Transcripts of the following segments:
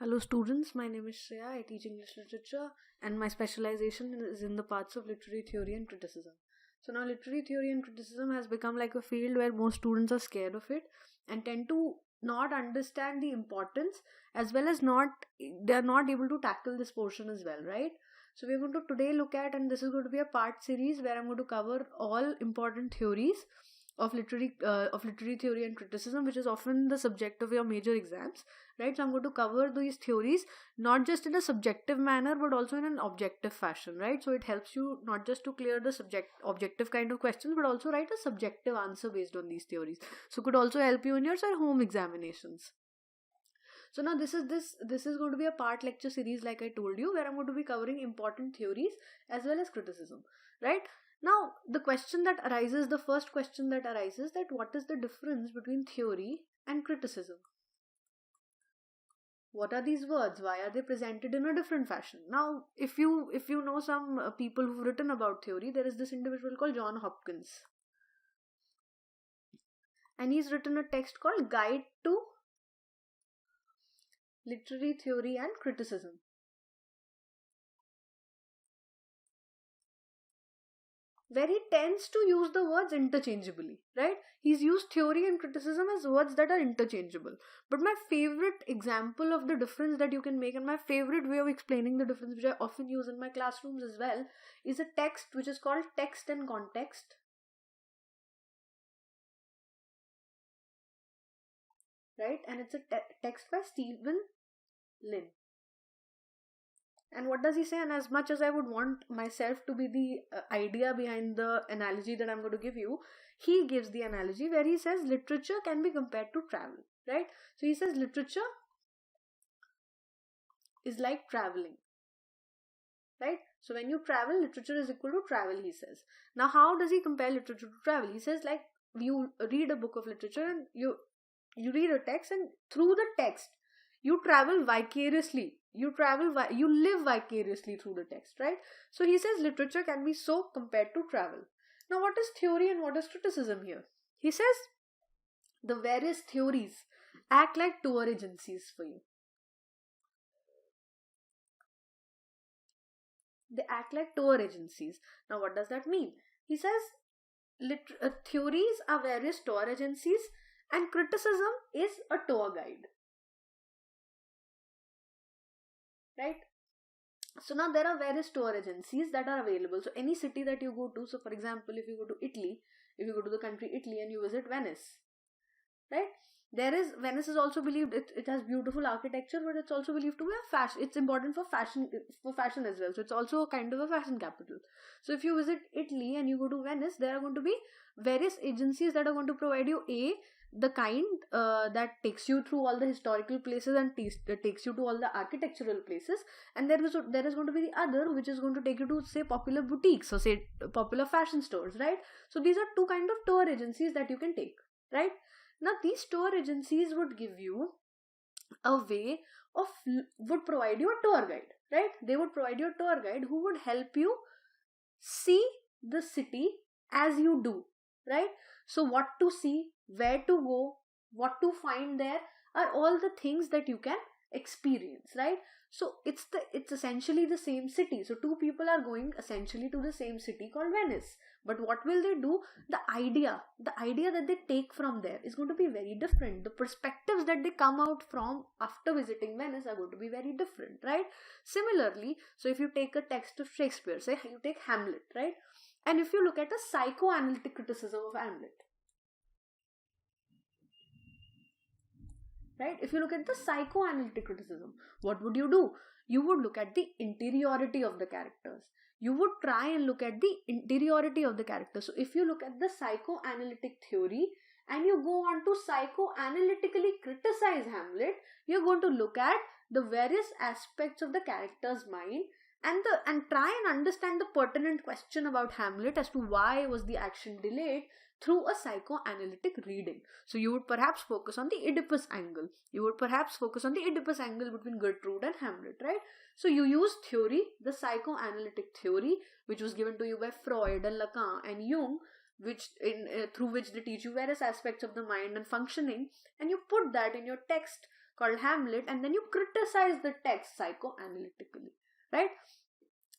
Hello students, my name is Shreya. I teach English literature and my specialization is in the parts of literary theory and criticism. So now literary theory and criticism has become like a field where most students are scared of it and tend to not understand the importance, as well as they are not able to tackle this portion as well, right? So we're going to today look at, and this is going to be a part series where I'm going to cover all important theories of literary theory and criticism, which is often the subject of your major exams, right? So I'm going to cover these theories not just in a subjective manner but also in an objective fashion, right? So it helps you not just to clear the objective kind of questions but also write a subjective answer based on these theories. So it could also help you in your home examinations. So now this is going to be a part lecture series, like I told you, where I'm going to be covering important theories as well as criticism, right? Now, the first question that arises, that what is the difference between theory and criticism? What are these words? Why are they presented in a different fashion? Now, if you know some people who've written about theory, there is this individual called John Hopkins. And he's written a text called Guide to Literary Theory and Criticism. Where he tends to use the words interchangeably, right? He's used theory and criticism as words that are interchangeable. But my favorite example of the difference that you can make, and my favorite way of explaining the difference, which I often use in my classrooms as well, is a text which is called Text and Context. Right? And it's a text by Stephen Lynn. And what does he say? And as much as I would want myself to be the idea behind the analogy that I'm going to give you, he gives the analogy where he says literature can be compared to travel, right? So he says literature is like traveling, right? So when you travel, literature is equal to travel, he says. Now, how does he compare literature to travel? He says, like, you read a book of literature and you read a text, and through the text, you travel vicariously. You live vicariously through the text, right? So he says literature can be so compared to travel. Now, what is theory and what is criticism here? He says the various theories act like tour agencies for you. They act like tour agencies. Now, what does that mean? He says theories are various tour agencies and criticism is a tour guide. Right? So now there are various tour agencies that are available. So any city that you go to, so for example, if you go to Italy, if you go to the country Italy and you visit Venice, right? Venice is also believed, it has beautiful architecture, but it's also believed to be a fashion. It's important for fashion as well. So it's also a kind of a fashion capital. So if you visit Italy and you go to Venice, there are going to be various agencies that are going to provide you the kind that takes you through all the historical places and takes you to all the architectural places, and there is going to be the other which is going to take you to, say, popular boutiques or say popular fashion stores, right? So these are two kind of tour agencies that you can take, right? Now these tour agencies would give you would provide you a tour guide, right? They would provide you a tour guide who would help you see the city as you do, right? So what to see, where to go, what to find there are all the things that you can experience, right? So it's essentially the same city. So two people are going essentially to the same city called Venice. But what will they do? The idea that they take from there is going to be very different. The perspectives that they come out from after visiting Venice are going to be very different, right? Similarly, so if you take a text of Shakespeare, say you take Hamlet, right? And if you look at a psychoanalytic criticism of Hamlet, right? If you look at the psychoanalytic criticism, what would you do? You would look at the interiority of the characters. You would try and look at the interiority of the characters. So if you look at the psychoanalytic theory and you go on to psychoanalytically criticize Hamlet, you're going to look at the various aspects of the character's mind and try and understand the pertinent question about Hamlet as to why was the action delayed through a psychoanalytic reading. So you would perhaps focus on the Oedipus angle. You would perhaps focus on the Oedipus angle between Gertrude and Hamlet, right? So you use theory, the psychoanalytic theory, which was given to you by Freud and Lacan and Jung, through which they teach you various aspects of the mind and functioning, and you put that in your text called Hamlet, and then you criticize the text psychoanalytically, right?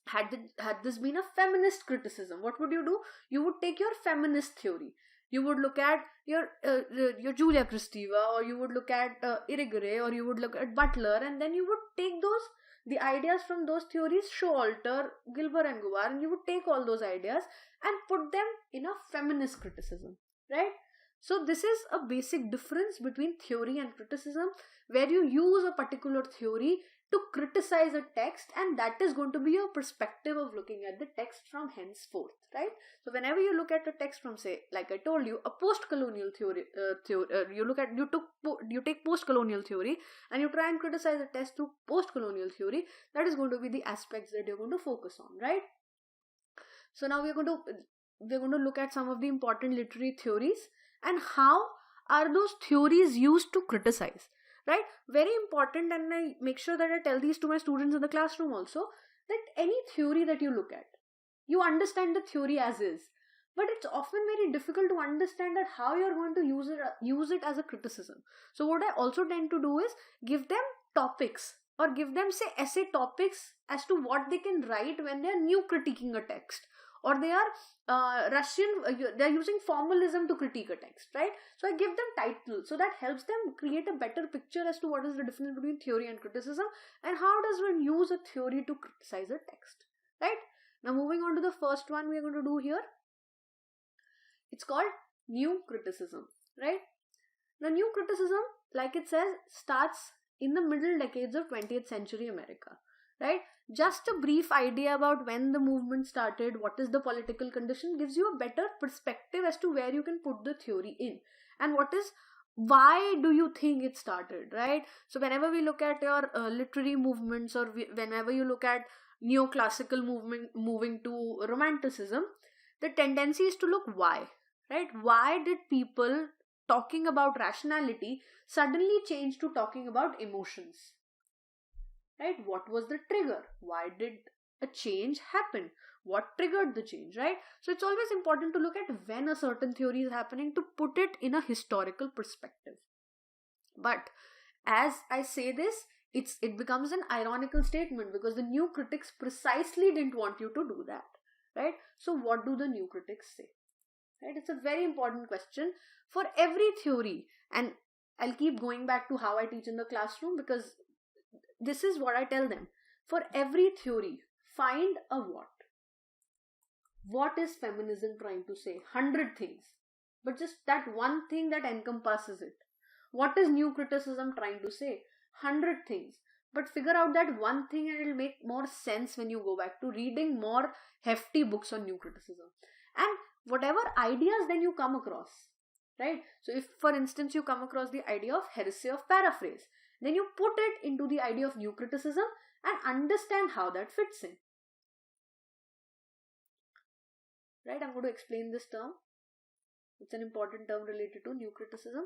Had this been a feminist criticism, what would you do? You would take your feminist theory, you would look at your Julia Kristeva, or you would look at Irigaray, or you would look at Butler, and then you would take the ideas from those theories, Showalter, Gilbert and Guvar, and you would take all those ideas and put them in a feminist criticism, right? So this is a basic difference between theory and criticism, where you use a particular theory to criticize a text, and that is going to be your perspective of looking at the text from henceforth, right? So whenever you look at a text from, say, like I told you, a post-colonial theory, you take post-colonial theory and you try and criticize a text through post-colonial theory, that is going to be the aspects that you're going to focus on, right? So now we're going to look at some of the important literary theories and how are those theories used to criticize, right? Very important, and I make sure that I tell these to my students in the classroom also, that any theory that you look at, you understand the theory as is, but it's often very difficult to understand that how you're going to use it as a criticism. So what I also tend to do is give them topics, or give them, say, essay topics as to what they can write when they are new critiquing a text, or they are they're using formalism to critique a text, right? So I give them titles, so that helps them create a better picture as to what is the difference between theory and criticism, and how does one use a theory to criticize a text, right? Now moving on to the first one we are going to do here. It's called new criticism, right? Now new criticism, like it says, starts in the middle decades of 20th century America, right? Just a brief idea about when the movement started, what is the political condition, gives you a better perspective as to where you can put the theory in, and why do you think it started, right? So whenever we look at your literary movements, or whenever you look at neoclassical movement moving to romanticism, the tendency is to look why, right? Why did people talking about rationality suddenly change to talking about emotions? Right? What was the trigger? Why did a change happen? What triggered the change, right? So it's always important to look at when a certain theory is happening, to put it in a historical perspective. But as I say this, it becomes an ironical statement, because the new critics precisely didn't want you to do that, right? So what do the new critics say? Right? It's a very important question for every theory, and I'll keep going back to how I teach in the classroom, because this is what I tell them. For every theory, find a what. What is feminism trying to say? 100 things. But just that one thing that encompasses it. What is new criticism trying to say? 100 things. But figure out that one thing, and it'll make more sense when you go back to reading more hefty books on new criticism. And whatever ideas then you come across, right? So if, for instance, you come across the idea of heresy of paraphrase, then you put it into the idea of new criticism and understand how that fits in. Right? I'm going to explain this term. It's an important term related to new criticism.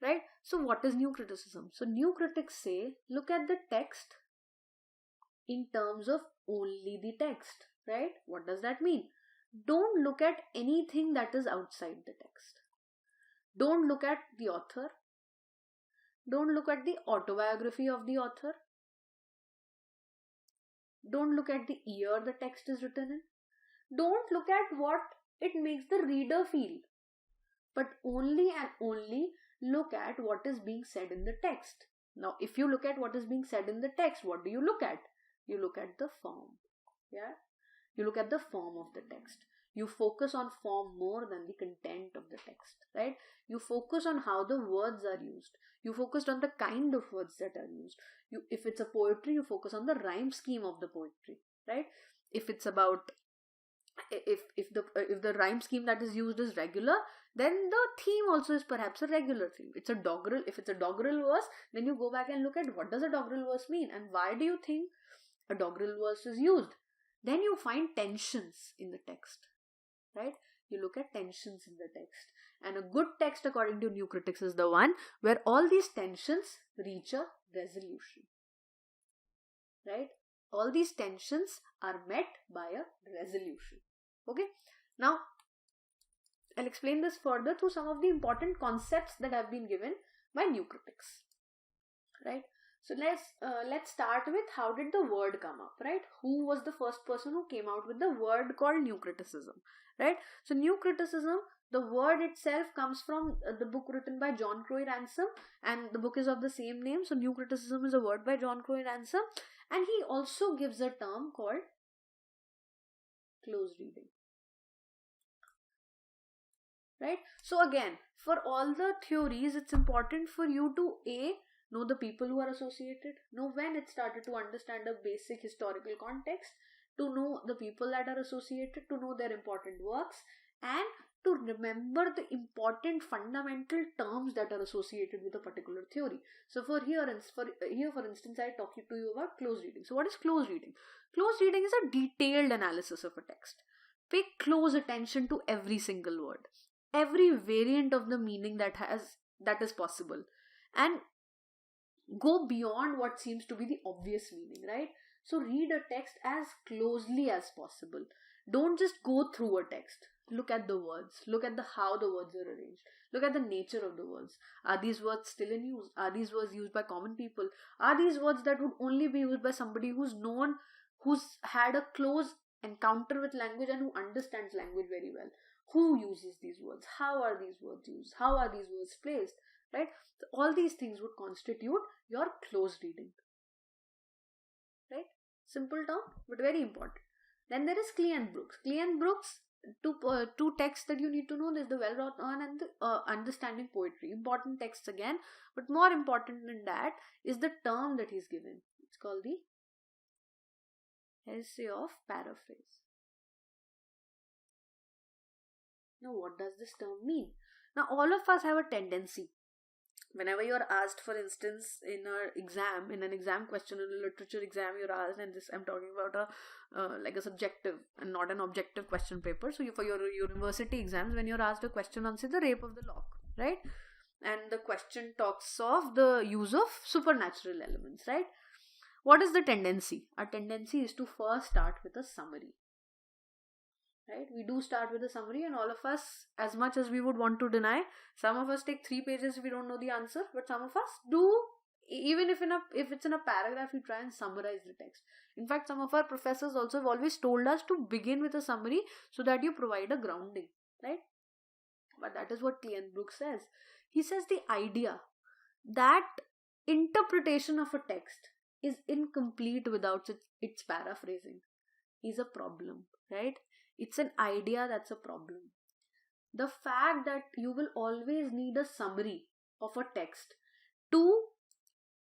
Right? So what is new criticism? So new critics say, look at the text in terms of only the text. Right? What does that mean? Don't look at anything that is outside the text. Don't look at the author. Don't look at the autobiography of the author. Don't look at the year the text is written in. Don't look at what it makes the reader feel. But only and only look at what is being said in the text. Now, if you look at what is being said in the text, what do you look at? You look at the form. Yeah? You look at the form of the text. You focus on form more than the content of the text, right? You focus on how the words are used. You focused on the kind of words that are used. If it's a poetry, you focus on the rhyme scheme of the poetry, right? If it's about, if the rhyme scheme that is used is regular, then the theme also is perhaps a regular theme. If it's a doggerel verse, then you go back and look at what does a doggerel verse mean, and why do you think a doggerel verse is used? Then you find tensions in the text. Right? You look at tensions in the text. And a good text, according to new critics, is the one where all these tensions reach a resolution. Right? All these tensions are met by a resolution. Okay? Now, I'll explain this further through some of the important concepts that have been given by new critics. right? So let's start with how did the word come up, right? Who was the first person who came out with the word called new criticism, right? So new criticism, the word itself comes from the book written by John Crowe Ransom, and the book is of the same name. So new criticism is a word by John Crowe Ransom, and he also gives a term called close reading, right? So again, for all the theories, it's important for you to know the people who are associated, know when it started, to understand a basic historical context, to know the people that are associated, to know their important works, and to remember the important fundamental terms that are associated with a particular theory. So for instance, I talk to you about close reading. So what is close reading? Close reading is a detailed analysis of a text. Pay close attention to every single word, every variant of the meaning that is possible, and go beyond what seems to be the obvious meaning, right? So read a text as closely as possible. Don't just go through a text. Look at the words. Look at how the words are arranged. Look at the nature of the words. Are these words still in use? Are these words used by common people? Are these words that would only be used by somebody who's had a close encounter with language and who understands language very well? Who uses these words? How are these words used? How are these words placed? Right? So all these things would constitute your close reading. Right? Simple term, but very important. Then there is Cle and Brooks. Cle and Brooks, two texts that you need to know. There's the Well Wrought On and the Understanding Poetry. Important texts again, but more important than that is the term that he's given. It's called the heresy of paraphrase. Now, what does this term mean? Now, all of us have a tendency. Whenever you are asked, for instance, in an exam question, in a literature exam, you're asked, and this I'm talking about a subjective and not an objective question paper. So for your university exams, when you're asked a question on, say, the rape of the lock, right? And the question talks of the use of supernatural elements, right? What is the tendency? Our tendency is to first start with a summary. Right? We do start with a summary, and all of us, as much as we would want to deny, some of us take 3 pages if we don't know the answer, but some of us do, even if it's in a paragraph, we try and summarize the text. In fact, some of our professors also have always told us to begin with a summary so that you provide a grounding, right? But that is what Cle and Brooks says. He says the idea that interpretation of a text is incomplete without its paraphrasing is a problem, right? It's an idea that's a problem. The fact that you will always need a summary of a text to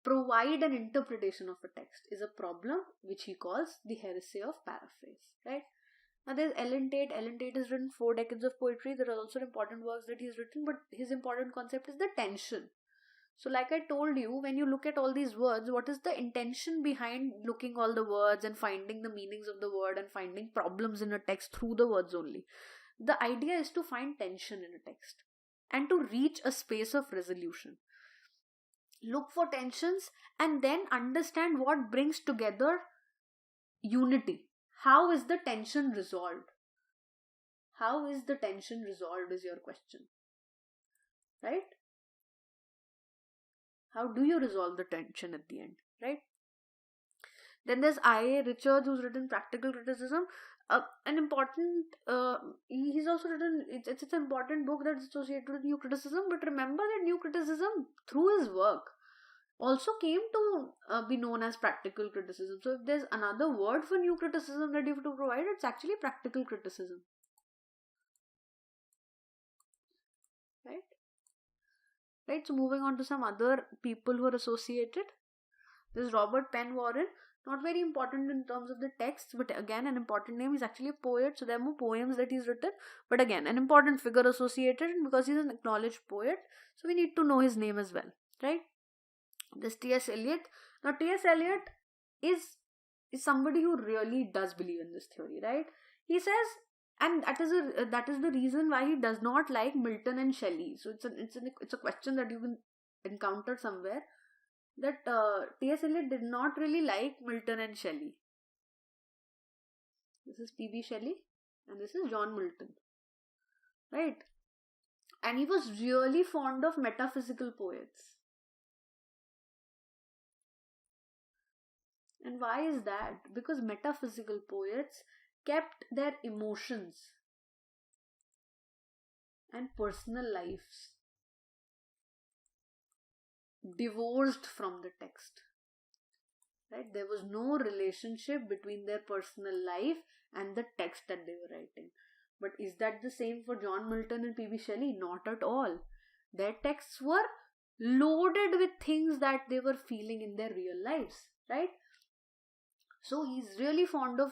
provide an interpretation of a text is a problem, which he calls the heresy of paraphrase, right? Now there's Ellen Tate. Ellen Tate has written 4 decades of poetry. There are also important works that he's written, but his important concept is the tension. So like I told you, when you look at all these words, what is the intention behind looking all the words and finding the meanings of the word and finding problems in a text through the words only? The idea is to find tension in a text and to reach a space of resolution. Look for tensions and then understand what brings together unity. How is the tension resolved? How is the tension resolved is your question, right? How do you resolve the tension at the end, right? Then there's I.A. Richards, who's written Practical Criticism. An important, he's also written, it's an important book that's associated with new criticism, but remember that new criticism, through his work, also came to be known as practical criticism. So if there's another word for new criticism that you have to provide, it's actually practical criticism, right? Right, so moving on to some other people who are associated. There's Robert Penn Warren, not very important in terms of the text, but again an important name. He's actually a poet, so there are more poems that he's written, but again an important figure associated because he's an acknowledged poet, so we need to know his name as well, right? There's T.S. Eliot. Now T.S. Eliot is somebody who really does believe in this theory, right? He says, and that is the reason why he does not like Milton and Shelley. So it's a question that you can encounter somewhere, that T.S. Eliot did not really like Milton and Shelley. This is P.B. Shelley and this is John Milton, right? And he was really fond of metaphysical poets. And why is that? Because metaphysical poets kept their emotions and personal lives divorced from the text. Right? There was no relationship between their personal life and the text that they were writing. But is that the same for John Milton and P.B. Shelley? Not at all. Their texts were loaded with things that they were feeling in their real lives, right? So he's really fond of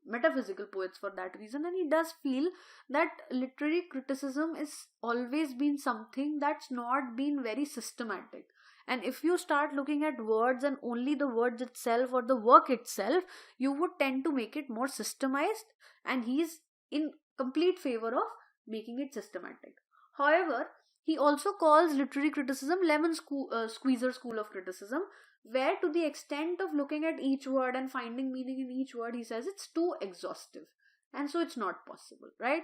metaphysical poets for that reason, and he does feel that literary criticism is always been something that's not been very systematic. And if you start looking at words and only the words itself or the work itself, you would tend to make it more systemized, and he's in complete favor of making it systematic. However, he also calls literary criticism lemon squeezer school of criticism, where to the extent of looking at each word and finding meaning in each word, he says it's too exhaustive, and so it's not possible, right?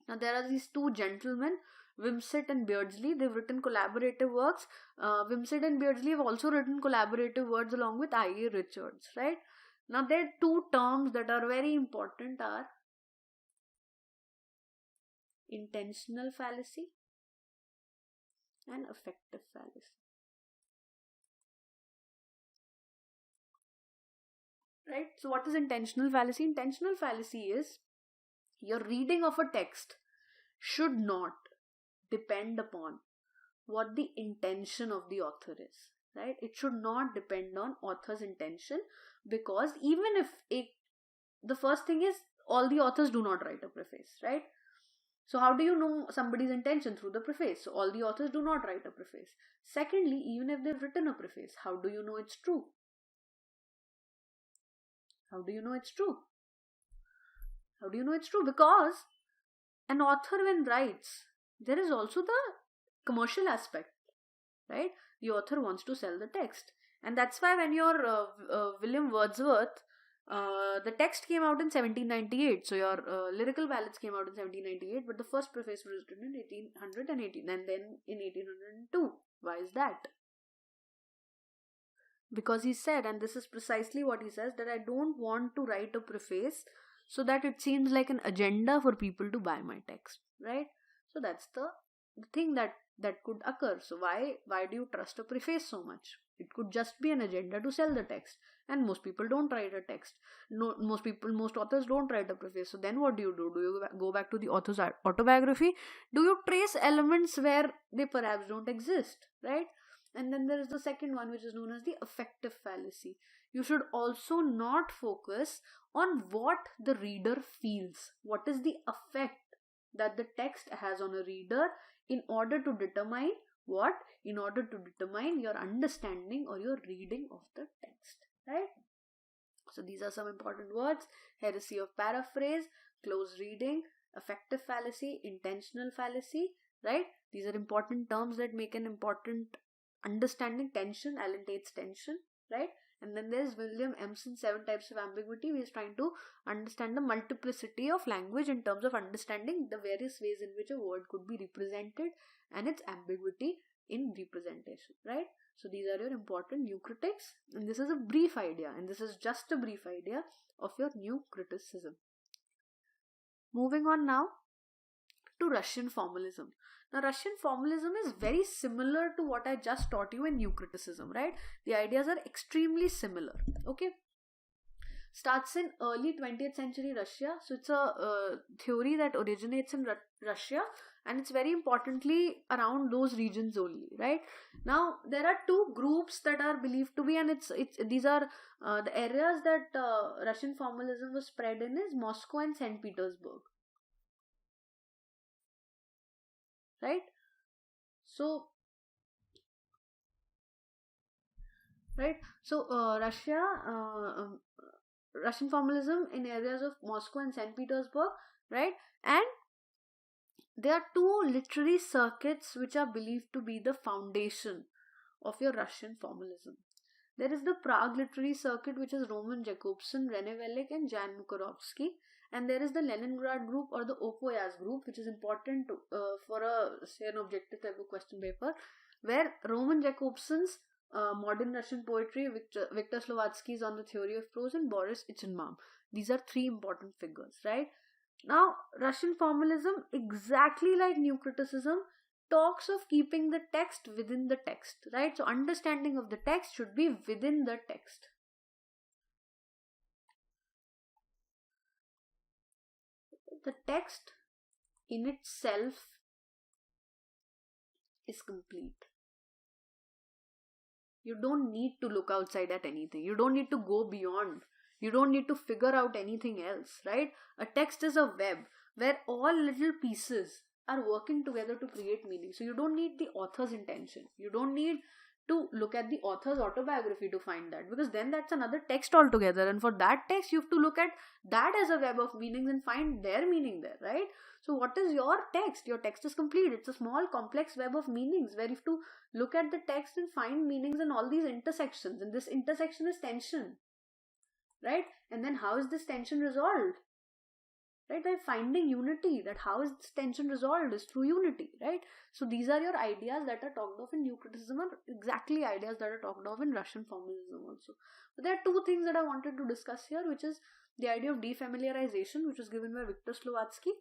Now there are these two gentlemen, Wimsatt and Beardsley. They've written collaborative works. Wimsatt and Beardsley have also written collaborative works along with I.A. Richards, right? Now there are two terms that are very important are intentional fallacy and affective fallacy. Right? So what is intentional fallacy? Intentional fallacy is your reading of a text should not depend upon what the intention of the author is. Right? It should not depend on author's intention, because even if the first thing is all the authors do not write a preface, right? So how do you know somebody's intention? Through the preface. So all the authors do not write a preface. Secondly, even if they've written a preface, how do you know it's true? How do you know it's true? How do you know it's true? Because an author, when writes, there is also the commercial aspect, right? The author wants to sell the text. And that's why when your William Wordsworth, the text came out in 1798. So your lyrical ballads came out in 1798, but the first preface was written in 1818 and then in 1802. Why is that? Because he said, and this is precisely what he says, that I don't want to write a preface so that it seems like an agenda for people to buy my text, right? So that's the thing that could occur. So why do you trust a preface so much? It could just be an agenda to sell the text, and most people don't write a text. No, most authors don't write a preface. So then what do? Do you go back to the author's autobiography? Do you trace elements where they perhaps don't exist, right? And then there is the second one, which is known as the affective fallacy. You should also not focus on what the reader feels. What is the effect that the text has on a reader in order to determine what? In order to determine your understanding or your reading of the text, right? So these are some important words: heresy of paraphrase, close reading, affective fallacy, intentional fallacy, right? These are important terms that make an important understanding. Tension, Allen Tate's tension, right? And then there's William Emerson's 7 types of ambiguity. He is trying to understand the multiplicity of language in terms of understanding the various ways in which a word could be represented and its ambiguity in representation, right? So these are your important new critics, and this is a brief idea, and this is just a brief idea of your new criticism. Moving on now to Russian formalism. Now, Russian formalism is very similar to what I just taught you in new criticism, right? The ideas are extremely similar, okay? Starts in early 20th century Russia. So it's a theory that originates in Russia, and it's very importantly around those regions only, right? Now, there are two groups that are believed to be, and these are the areas that Russian formalism was spread in is Moscow and St. Petersburg. Right? So Russian formalism in areas of Moscow and St. Petersburg, right? And there are two literary circuits which are believed to be the foundation of your Russian formalism. There is the Prague literary circuit, which is Roman Jakobson, René Wellick, and Jan Mukarovsky. And there is the Leningrad group or the Opoyaz group, which is important for an objective type of question paper, where Roman Jakobson's modern Russian poetry, Victor Slovatsky's On the Theory of Prose, and Boris Ichenbaum. These are three important figures, right? Now, Russian formalism, exactly like New Criticism, talks of keeping the text within the text, right? So, understanding of the text should be within the text. The text in itself is complete. You don't need to look outside at anything. You don't need to go beyond. You don't need to figure out anything else, right? A text is a web where all little pieces are working together to create meaning. So you don't need the author's intention. You don't need to look at the author's autobiography to find that, because then that's another text altogether, and for that text you have to look at that as a web of meanings and find their meaning there, right? So what is your text? Your text is complete. It's a small complex web of meanings where you have to look at the text and find meanings in all these intersections, and this intersection is tension, right? And then how is this tension resolved? Right, by finding unity. That how is this tension resolved is through unity, right? So these are your ideas that are talked of in New Criticism, are exactly ideas that are talked of in Russian formalism also. But there are two things that I wanted to discuss here, which is the idea of defamiliarization, which was given by Victor Slovatsky,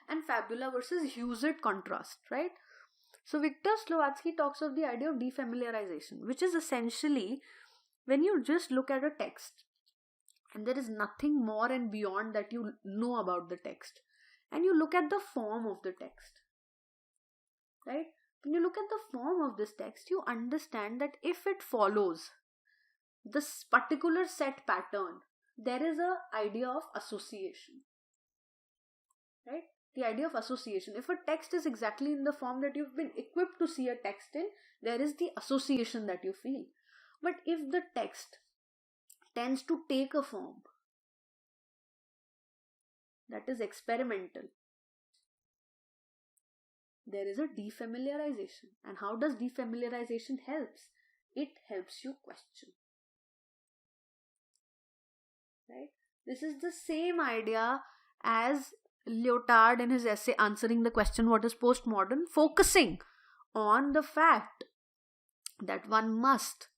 and fabula versus use-it contrast, right? So Victor Slovatsky talks of the idea of defamiliarization, which is essentially when you just look at a text and there is nothing more and beyond that you know about the text, and you look at the form of the text, right? When you look at the form of this text, you understand that if it follows this particular set pattern, there is an idea of association, right? The idea of association. If a text is exactly in the form that you've been equipped to see a text in, there is the association that you feel. But if the text tends to take a form that is experimental, there is a defamiliarization. And how does defamiliarization helps? It helps you question, right? This is the same idea as Lyotard in his essay answering the question what is postmodern, focusing on the fact that one must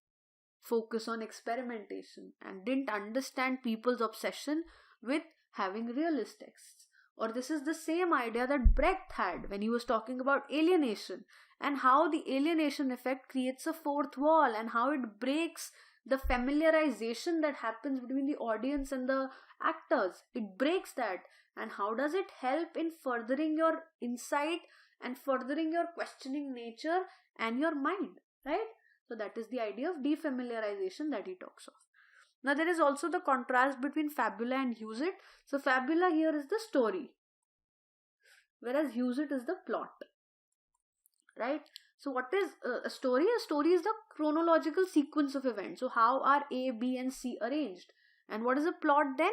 focus on experimentation, and didn't understand people's obsession with having realist texts. Or this is the same idea that Brecht had when he was talking about alienation, and how the alienation effect creates a fourth wall, and how it breaks the familiarization that happens between the audience and the actors. It breaks that. And how does it help in furthering your insight and furthering your questioning nature and your mind, right? So that is the idea of defamiliarization that he talks of. Now there is also the contrast between fabula and use-it. So fabula here is the story, whereas use-it is the plot, right? So what is a story? A story is the chronological sequence of events. So how are A, B and C arranged? And what is a plot then?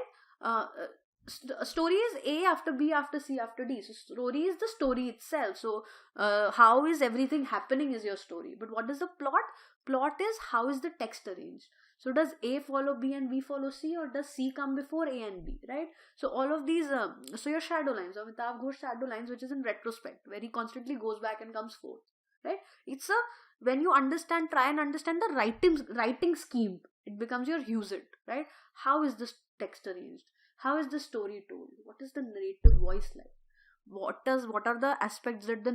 A story is A after B after C after D. So story is the story itself. So how is everything happening is your story. But what is the plot? Plot is how is the text arranged. So does A follow B and B follow C, or does C come before A and B, right? So all of these, so your shadow lines, Amitabh Ghosh shadow lines, which is in retrospect, where he constantly goes back and comes forth, right? It's when you try and understand the writing scheme, it becomes your use-it, right? How is this text arranged? How is the story told? What is the narrative voice like? What are the aspects that the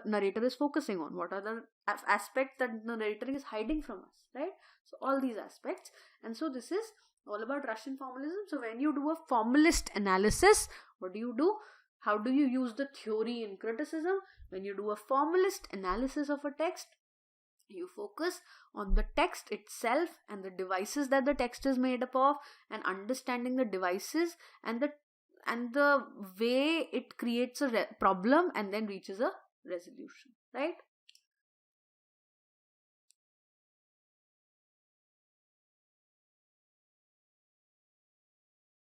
narrator is focusing on? What are the aspects that the narrator is hiding from us, right? So all these aspects. And so this is all about Russian formalism. So when you do a formalist analysis, what do you do? How do you use the theory in criticism? When you do a formalist analysis of a text, you focus on the text itself and the devices that the text is made up of, and understanding the devices and the way it creates a problem and then reaches a resolution, right?